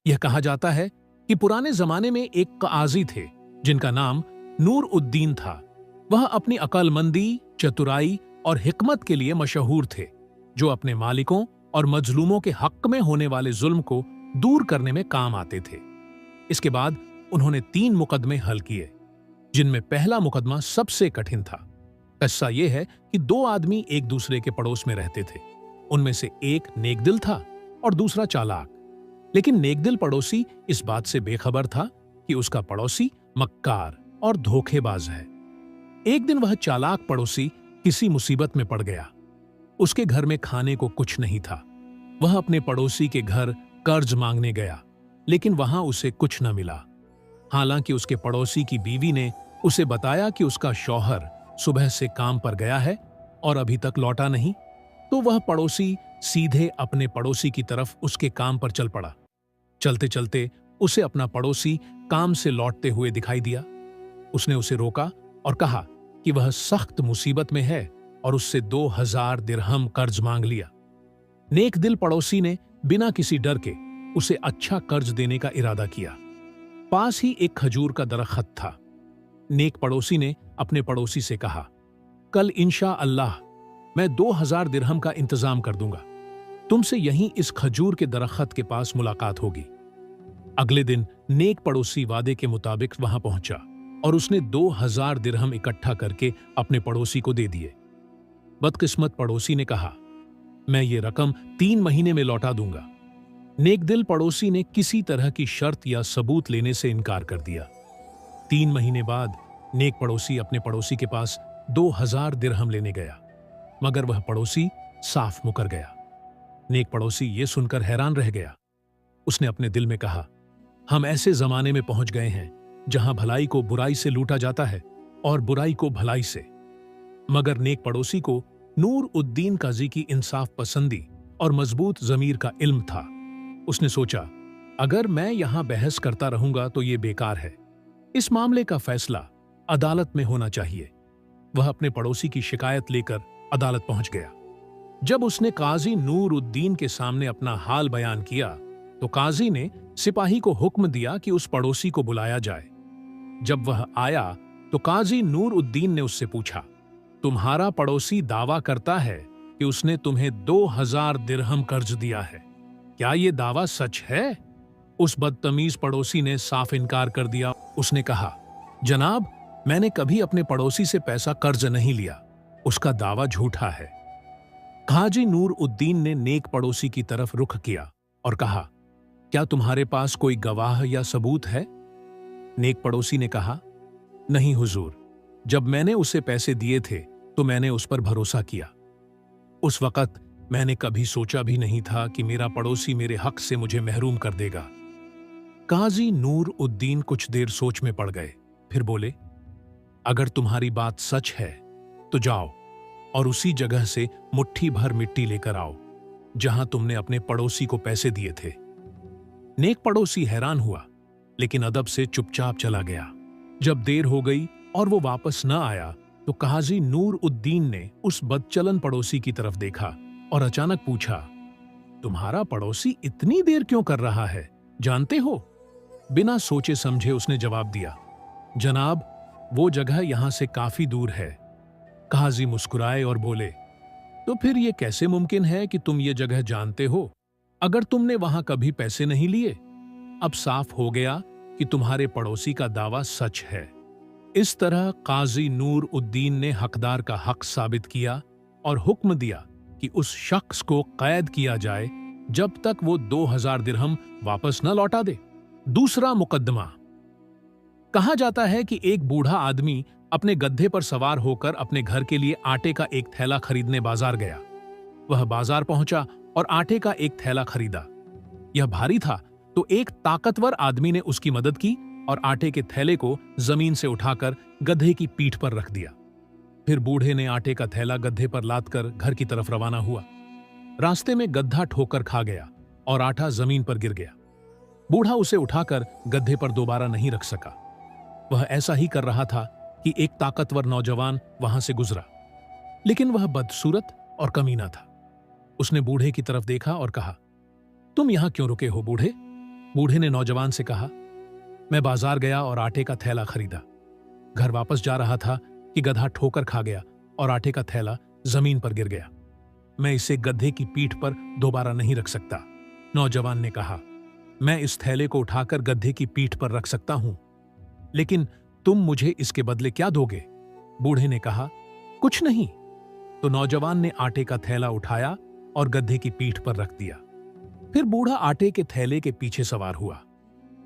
यह कहा जाता है कि पुराने जमाने में एक काजी थे जिनका नाम नूर उद्दीन था। वह अपनी अक्लमंदी, चतुराई और हिकमत के लिए मशहूर थे, जो अपने मालिकों और मजलूमों के हक में होने वाले जुल्म को दूर करने में काम आते थे। इसके बाद उन्होंने 3 मुकदमे हल किए, जिनमें पहला मुकदमा सबसे कठिन था। किस्सा यह है कि 2 आदमी एक दूसरे के पड़ोस में रहते थे। उनमें से एक नेकदिल था और दूसरा चालाक। लेकिन नेकदिल पड़ोसी इस बात से बेखबर था कि उसका पड़ोसी मक्कार और धोखेबाज है। एक दिन वह चालाक पड़ोसी किसी मुसीबत में पड़ गया। उसके घर में खाने को कुछ नहीं था। वह अपने पड़ोसी के घर कर्ज मांगने गया, लेकिन वहां उसे कुछ न मिला। हालांकि उसके पड़ोसी की बीवी ने उसे बताया कि उसका शौहर सुबह से काम पर गया है और अभी तक लौटा नहीं, तो वह पड़ोसी सीधे अपने पड़ोसी की तरफ उसके काम पर चल पड़ा। चलते चलते उसे अपना पड़ोसी काम से लौटते हुए दिखाई दिया। उसने उसे रोका और कहा कि वह सख्त मुसीबत में है और उससे 2000 दिरहम कर्ज मांग लिया। नेक दिल पड़ोसी ने बिना किसी डर के उसे अच्छा कर्ज देने का इरादा किया। पास ही एक खजूर का दरख्त था। नेक पड़ोसी ने अपने पड़ोसी से कहा, कल इंशा अल्लाह मैं 2000 दिरहम का इंतजाम कर दूंगा। तुमसे यहीं इस खजूर के दरख्त के पास मुलाकात होगी। अगले दिन नेक पड़ोसी वादे के मुताबिक वहां पहुंचा और उसने 2000 दिरहम इकट्ठा करके अपने पड़ोसी को दे दिए। बदकिस्मत पड़ोसी ने कहा, मैं ये रकम 3 महीने में लौटा दूंगा। नेकदिल पड़ोसी ने किसी तरह की शर्त या सबूत लेने से इनकार कर दिया। 3 महीने बाद नेक पड़ोसी अपने पड़ोसी के पास 2000 दिरहम लेने गया, मगर वह पड़ोसी साफ मुकर गया। नेक पड़ोसी ये सुनकर हैरान रह गया। उसने अपने दिल में कहा, हम ऐसे जमाने में पहुंच गए हैं जहां भलाई को बुराई से लूटा जाता है और बुराई को भलाई से। मगर नेक पड़ोसी को नूर उद्दीन काजी की इंसाफ पसंदी और मजबूत जमीर का इल्म था। उसने सोचा, अगर मैं यहां बहस करता रहूंगा तो यह बेकार है। इस मामले का फैसला अदालत में होना चाहिए। वह अपने पड़ोसी की शिकायत लेकर अदालत पहुंच गया। जब उसने काजी नूर उद्दीन के सामने अपना हाल बयान किया, तो काजी ने सिपाही को हुक्म दिया कि उस पड़ोसी को बुलाया जाए। जब वह आया तो काजी नूर उद्दीन ने उससे पूछा, तुम्हारा पड़ोसी दावा करता है कि उसने तुम्हें 2000 दिरहम कर्ज दिया है, क्या यह दावा सच है? उस बदतमीज पड़ोसी ने साफ इनकार कर दिया। उसने कहा, जनाब, मैंने कभी अपने पड़ोसी से पैसा कर्ज नहीं लिया, उसका दावा झूठा है। काजी नूर उद्दीन ने नेक पड़ोसी की तरफ रुख किया और कहा, क्या तुम्हारे पास कोई गवाह या सबूत है? नेक पड़ोसी ने कहा, नहीं हुजूर, जब मैंने उसे पैसे दिए थे तो मैंने उस पर भरोसा किया। उस वक्त मैंने कभी सोचा भी नहीं था कि मेरा पड़ोसी मेरे हक से मुझे महरूम कर देगा। काजी नूर उद्दीन कुछ देर सोच में पड़ गए, फिर बोले, अगर तुम्हारी बात सच है तो जाओ और उसी जगह से मुट्ठी भर मिट्टी लेकर आओ जहां तुमने अपने पड़ोसी को पैसे दिए थे। नेक पड़ोसी हैरान हुआ, लेकिन अदब से चुपचाप चला गया। जब देर हो गई और वो वापस न आया तो काजी नूर उद्दीन ने उस बदचलन पड़ोसी की तरफ देखा और अचानक पूछा, तुम्हारा पड़ोसी इतनी देर क्यों कर रहा है, जानते हो? बिना सोचे समझे उसने जवाब दिया, जनाब, वो जगह यहां से काफी दूर है। काजी मुस्कुराए और बोले, तो फिर यह कैसे मुमकिन है कि तुम ये जगह जानते हो, अगर तुमने वहां कभी पैसे नहीं लिए? अब साफ हो गया कि तुम्हारे पड़ोसी का दावा सच है। इस तरह काजी नूर उद्दीन ने हकदार का हक साबित किया और हुक्म दिया कि उस शख्स को कैद किया जाए जब तक वो 2000 दिरहम वापस न लौटा दे। दूसरा मुकदमा। कहा जाता है कि एक बूढ़ा आदमी अपने गधे पर सवार होकर अपने घर के लिए आटे का एक थैला खरीदने बाजार गया। वह बाजार पहुंचा और आटे का एक थैला खरीदा। यह भारी था, तो एक ताकतवर आदमी ने उसकी मदद की और आटे के थैले को जमीन से उठाकर गधे की पीठ पर रख दिया। फिर बूढ़े ने आटे का थैला गधे पर लादकर घर की तरफ रवाना हुआ। रास्ते में गधा ठोकर खा गया और आटा जमीन पर गिर गया। बूढ़ा उसे उठाकर गधे पर दोबारा नहीं रख सका। वह ऐसा ही कर रहा था कि एक ताकतवर नौजवान वहां से गुजरा, लेकिन वह बदसूरत और कमीना था। उसने बूढ़े की तरफ देखा और कहा, तुम यहां क्यों रुके हो बूढ़े? बूढ़े ने नौजवान से कहा, मैं बाजार गया और आटे का थैला खरीदा। घर वापस जा रहा था कि गधा ठोकर खा गया और आटे का थैला जमीन पर गिर गया। मैं इसे गधे की पीठ पर दोबारा नहीं रख सकता। नौजवान ने कहा, मैं इस थैले को उठाकर गधे की पीठ पर रख सकता हूं, लेकिन तुम मुझे इसके बदले क्या दोगे? बूढ़े ने कहा, कुछ नहीं। तो नौजवान ने आटे का थैला उठाया और गधे की पीठ पर रख दिया। फिर बूढ़ा आटे के थैले के पीछे सवार हुआ।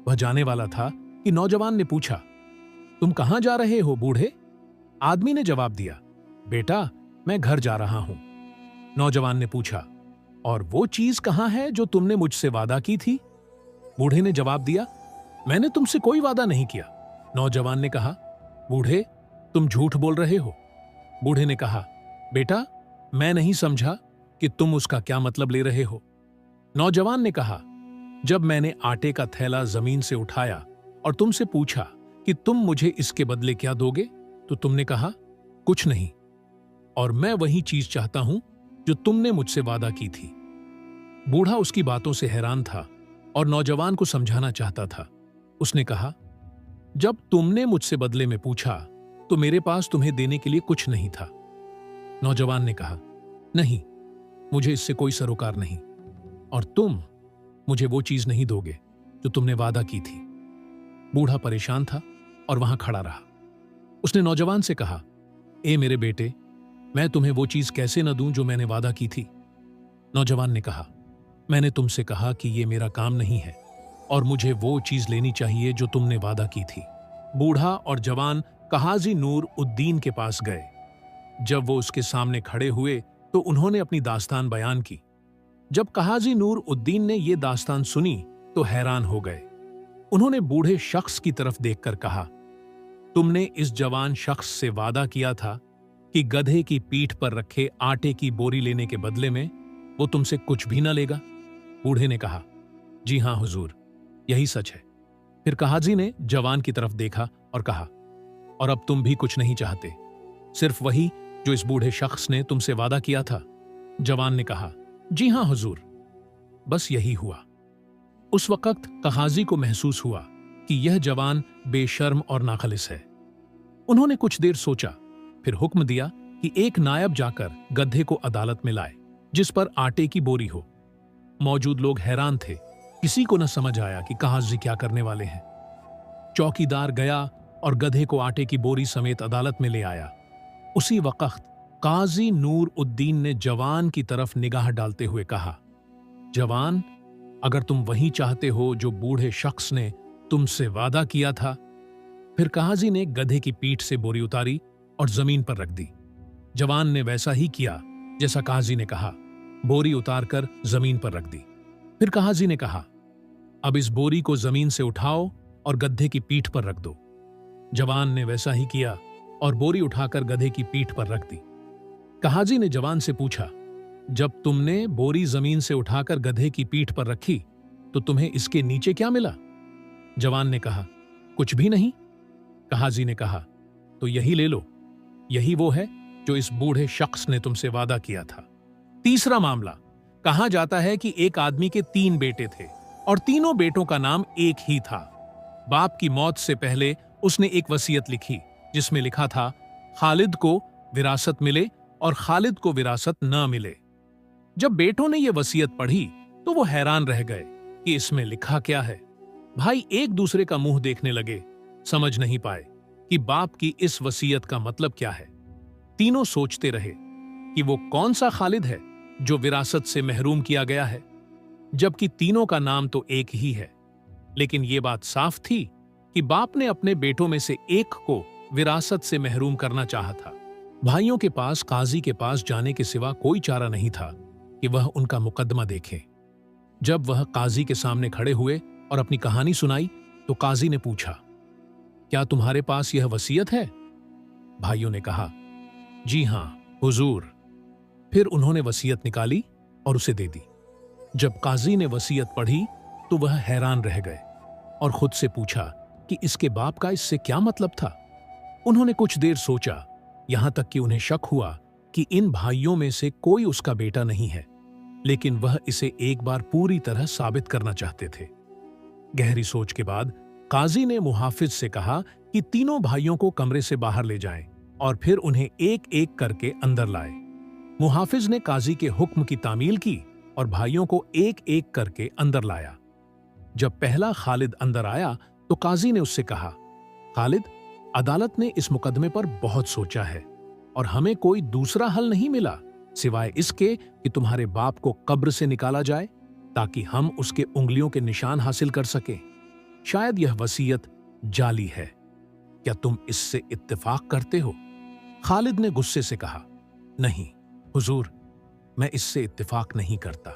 वह जाने वाला था कि नौजवान ने पूछा, तुम कहां जा रहे हो बूढ़े? आदमी ने जवाब दिया, बेटा, मैं घर जा रहा हूं। नौजवान ने पूछा, और वो चीज कहां है जो तुमने मुझसे वादा की थी? बूढ़े ने जवाब दिया, मैंने तुमसे कोई वादा नहीं किया। नौजवान ने कहा, बूढ़े, तुम झूठ बोल रहे हो। बूढ़े ने कहा, बेटा, मैं नहीं समझा कि तुम उसका क्या मतलब ले रहे हो। नौजवान ने कहा, जब मैंने आटे का थैला जमीन से उठाया और तुमसे पूछा कि तुम मुझे इसके बदले क्या दोगे, तो तुमने कहा, कुछ नहीं। और मैं वही चीज चाहता हूं जो तुमने मुझसे वादा की थी। बूढ़ा उसकी बातों से हैरान था और नौजवान को समझाना चाहता था। उसने कहा, जब तुमने मुझसे बदले में पूछा तो मेरे पास तुम्हें देने के लिए कुछ नहीं था। नौजवान ने कहा, नहीं, मुझे इससे कोई सरोकार नहीं, और तुम मुझे वो चीज नहीं दोगे जो तुमने वादा की थी। बूढ़ा परेशान था और वहां खड़ा रहा। उसने नौजवान से कहा, ए मेरे बेटे, मैं तुम्हें वो चीज कैसे न दूं जो मैंने वादा की थी? नौजवान ने कहा, मैंने तुमसे कहा कि ये मेरा काम नहीं है और मुझे वो चीज लेनी चाहिए जो तुमने वादा की थी। बूढ़ा और जवान काजी नूर उद्दीन के पास गए। जब वो उसके सामने खड़े हुए तो उन्होंने अपनी दास्तान बयान की। जब काजी नूर उद्दीन ने ये दास्तान सुनी तो हैरान हो गए। उन्होंने बूढ़े शख्स की तरफ देखकर कहा, तुमने इस जवान शख्स से वादा किया था कि गधे की पीठ पर रखे आटे की बोरी लेने के बदले में वो तुमसे कुछ भी न लेगा? बूढ़े ने कहा, जी हां हुजूर, यही सच है। फिर काजी ने जवान की तरफ देखा और कहा, और अब तुम भी कुछ नहीं चाहते, सिर्फ वही जो इस बूढ़े शख्स ने तुमसे वादा किया था? जवान ने कहा, जी हां हुजूर, बस यही हुआ। उस वक्त काजी को महसूस हुआ कि यह जवान बेशर्म और नाखलिस है। उन्होंने कुछ देर सोचा, फिर हुक्म दिया कि एक नायब जाकर गधे को अदालत में लाए जिस पर आटे की बोरी हो। मौजूद लोग हैरान थे, किसी को न समझ आया कि काजी क्या करने वाले हैं। चौकीदार गया और गधे को आटे की बोरी समेत अदालत में ले आया। उसी वक्त काजी नूर उद्दीन ने जवान की तरफ निगाह डालते हुए कहा, जवान, अगर तुम वही चाहते हो जो बूढ़े शख्स ने तुमसे वादा किया था। फिर काजी ने गधे की पीठ से बोरी उतारी और जमीन पर रख दी। जवान ने वैसा ही किया जैसा काजी ने कहा, बोरी उतारकर जमीन पर रख दी। फिर काजी ने कहा, अब इस बोरी को जमीन से उठाओ और गधे की पीठ पर रख दो। जवान ने वैसा ही किया और बोरी उठाकर गधे की पीठ पर रख दी। काजी ने जवान से पूछा, जब तुमने बोरी जमीन से उठाकर गधे की पीठ पर रखी तो तुम्हें इसके नीचे क्या मिला? जवान ने कहा, कुछ भी नहीं। काजी ने कहा, तो यही ले लो, यही वो है जो इस बूढ़े शख्स ने तुमसे वादा किया था। तीसरा मामला, कहा जाता है कि एक आदमी के 3 बेटे थे और तीनों बेटों का नाम एक ही था। बाप की मौत से पहले उसने एक वसीयत लिखी जिसमें लिखा था, खालिद को विरासत मिले और खालिद को विरासत न मिले। जब बेटों ने यह वसीयत पढ़ी तो वो हैरान रह गए कि इसमें लिखा क्या है। भाई एक दूसरे का मुंह देखने लगे, समझ नहीं पाए कि बाप की इस वसीयत का मतलब क्या है। तीनों सोचते रहे कि वो कौन सा खालिद है जो विरासत से महरूम किया गया है, जबकि तीनों का नाम तो एक ही है। लेकिन ये बात साफ थी कि बाप ने अपने बेटों में से एक को विरासत से महरूम करना चाहा था। भाइयों के पास काजी के पास जाने के सिवा कोई चारा नहीं था कि वह उनका मुकदमा देखे। जब वह काजी के सामने खड़े हुए और अपनी कहानी सुनाई तो काजी ने पूछा, क्या तुम्हारे पास यह वसीयत है? भाइयों ने कहा, जी हां हुजूर। फिर उन्होंने वसीयत निकाली और उसे दे दी। जब काजी ने वसीयत पढ़ी तो वह हैरान रह गए और खुद से पूछा कि इसके बाप का इससे क्या मतलब था। उन्होंने कुछ देर सोचा, यहां तक कि उन्हें शक हुआ कि इन भाइयों में से कोई उसका बेटा नहीं है, लेकिन वह इसे एक बार पूरी तरह साबित करना चाहते थे। गहरी सोच के बाद काजी ने मुहाफिज से कहा कि तीनों भाइयों को कमरे से बाहर ले जाएं और फिर उन्हें एक एक करके अंदर लाए। मुहाफिज ने काजी के हुक्म की तामील की और भाइयों को एक एक करके अंदर लाया। जब पहला खालिद अंदर आया तो काजी ने उससे कहा, खालिद, अदालत ने इस मुकदमे पर बहुत सोचा है और हमें कोई दूसरा हल नहीं मिला सिवाय इसके कि तुम्हारे बाप को कब्र से निकाला जाए ताकि हम उसके उंगलियों के निशान हासिल कर सकें। शायद यह वसीयत जाली है। क्या तुम इससे इत्तेफाक करते हो? खालिद ने गुस्से से कहा, नहीं हुजूर, मैं इससे इत्तेफाक नहीं करता।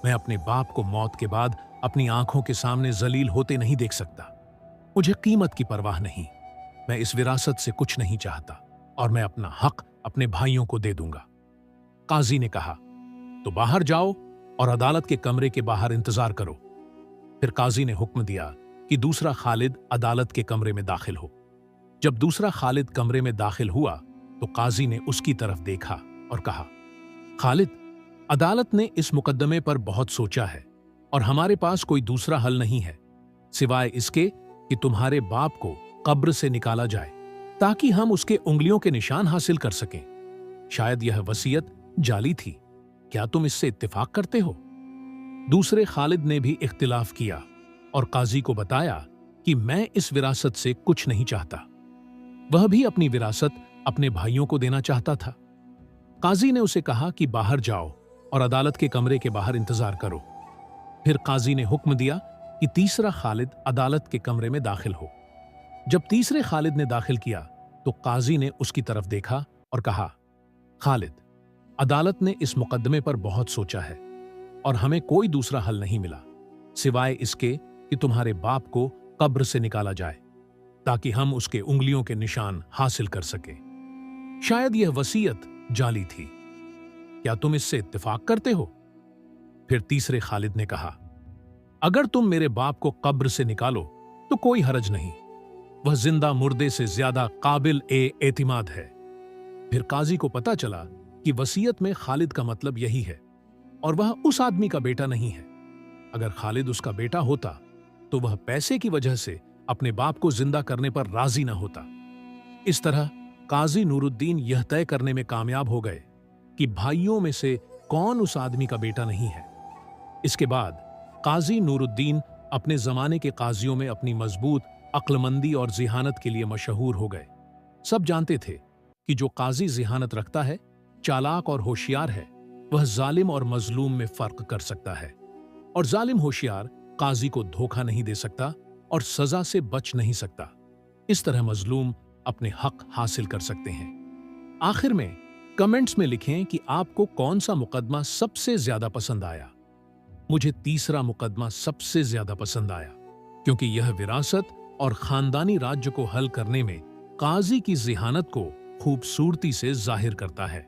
मैं अपने बाप को मौत के बाद अपनी आंखों के सामने जलील होते नहीं देख सकता। मुझे कीमत की परवाह नहीं। मैं इस विरासत से कुछ नहीं चाहता और मैं अपना हक अपने भाइयों को दे दूंगा। काजी ने कहा, तो बाहर जाओ और अदालत के कमरे के बाहर इंतजार करो। फिर काजी ने हुक्म दिया कि दूसरा खालिद अदालत के कमरे में दाखिल हो। जब दूसरा खालिद कमरे में दाखिल हुआ तो काजी ने उसकी तरफ देखा और कहा, खालिद, अदालत ने इस मुकदमे पर बहुत सोचा है और हमारे पास कोई दूसरा हल नहीं है सिवाय इसके कि तुम्हारे बाप को कब्र से निकाला जाए ताकि हम उसके उंगलियों के निशान हासिल कर सकें। शायद यह वसीयत जाली थी। क्या तुम इससे इत्तेफाक करते हो? दूसरे खालिद ने भी इख्तिलाफ किया और काजी को बताया कि मैं इस विरासत से कुछ नहीं चाहता। वह भी अपनी विरासत अपने भाइयों को देना चाहता था। काजी ने उसे कहा कि बाहर जाओ और अदालत के कमरे के बाहर इंतजार करो। फिर काजी ने हुक्म दिया कि तीसरा खालिद अदालत के कमरे में दाखिल हो। जब तीसरे खालिद ने दाखिल किया तो काजी ने उसकी तरफ देखा और कहा, खालिद, अदालत ने इस मुकदमे पर बहुत सोचा है और हमें कोई दूसरा हल नहीं मिला सिवाय इसके कि तुम्हारे बाप को कब्र से निकाला जाए ताकि हम उसके उंगलियों के निशान हासिल कर सके। शायद यह वसीयत जाली थी। क्या तुम इससे इत्तेफाक करते हो? फिर तीसरे खालिद ने कहा, अगर तुम मेरे बाप को कब्र से निकालो तो कोई हरज नहीं। वह जिंदा मुर्दे से ज्यादा काबिल एतिमाद है। फिर काजी को पता चला कि वसीयत में खालिद का मतलब यही है और वह उस आदमी का बेटा नहीं है। अगर खालिद उसका बेटा होता तो वह पैसे की वजह से अपने बाप को जिंदा करने पर राजी न होता। इस तरह काजी नूरुद्दीन यह तय करने में कामयाब हो गए कि भाइयों में से कौन उस आदमी का बेटा नहीं है। इसके बाद काजी नूरुद्दीन अपने जमाने के काजियों में अपनी मजबूत अक्लमंदी और जिहानत के लिए मशहूर हो गए। सब जानते थे कि जो काजी जिहानत रखता है, चालाक और होशियार है, वह जालिम और मजलूम में फर्क कर सकता है और जालिम होशियार काजी को धोखा नहीं दे सकता और सजा से बच नहीं सकता। इस तरह मजलूम अपने हक हासिल कर सकते हैं। आखिर में कमेंट्स में लिखें कि आपको कौन सा मुकदमा सबसे ज्यादा पसंद आया। मुझे तीसरा मुकदमा सबसे ज्यादा पसंद आया क्योंकि यह विरासत और खानदानी राज्य को हल करने में काजी की जिहानत को खूबसूरती से जाहिर करता है।